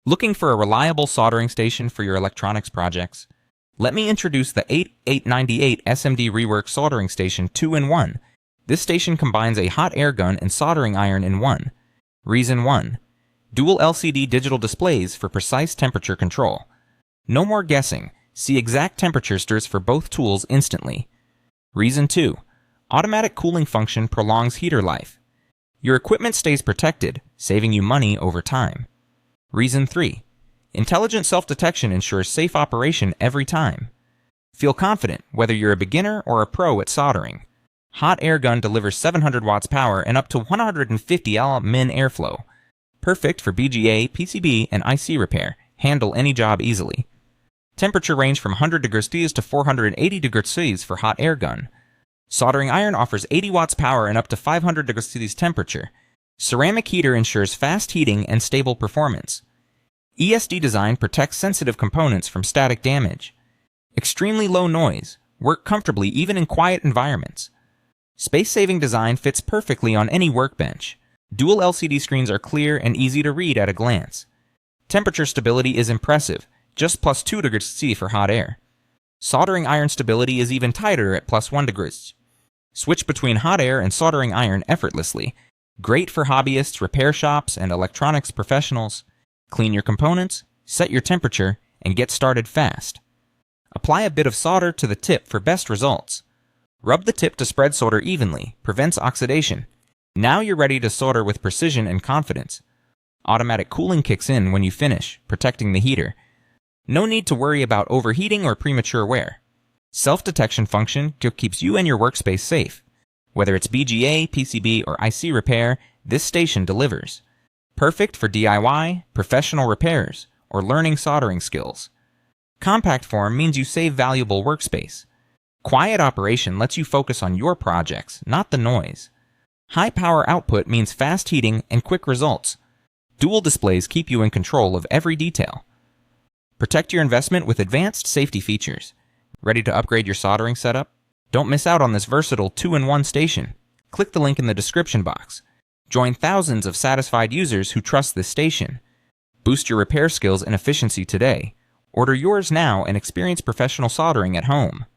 Looking for a reliable soldering station for your electronics projects? Let me introduce the 8898 SMD Rework Soldering Station 2-in-1. This station combines a hot air gun and soldering iron in one. Reason 1. Dual LCD digital displays for precise temperature control. No more guessing. See exact temperatures for both tools instantly. Reason 2. Automatic cooling function prolongs heater life. Your equipment stays protected, saving you money over time. Reason 3. Intelligent self-detection ensures safe operation every time. Feel confident whether you're a beginner or a pro at soldering. Hot air gun delivers 700 watts power and up to 150 min airflow. Perfect for BGA, PCB, and IC repair. Handle any job easily. Temperature range from 100 degrees Celsius to 480 degrees Celsius for hot air gun. Soldering iron offers 80 watts power and up to 500 degrees Celsius temperature. Ceramic heater ensures fast heating and stable performance. ESD design protects sensitive components from static damage. Extremely low noise. Work comfortably even in quiet environments. Space-saving design fits perfectly on any workbench. Dual LCD screens are clear and easy to read at a glance. Temperature stability is impressive, just plus 2 degrees C for hot air. Soldering iron stability is even tighter at plus 1 degrees. Switch between hot air and soldering iron effortlessly. Great for hobbyists, repair shops, and electronics professionals. Clean your components, set your temperature, and get started fast. Apply a bit of solder to the tip for best results. Rub the tip to spread solder evenly, prevents oxidation. Now you're ready to solder with precision and confidence. Automatic cooling kicks in when you finish, protecting the heater. No need to worry about overheating or premature wear. Self-detection function keeps you and your workspace safe. Whether it's BGA, PCB, or IC repair, this station delivers. Perfect for DIY, professional repairs, or learning soldering skills. Compact form means you save valuable workspace. Quiet operation lets you focus on your projects, not the noise. High power output means fast heating and quick results. Dual displays keep you in control of every detail. Protect your investment with advanced safety features. Ready to upgrade your soldering setup? Don't miss out on this versatile 2-in-1 station. Click the link in the description box. Join thousands of satisfied users who trust this station. Boost your repair skills and efficiency today. Order yours now and experience professional soldering at home.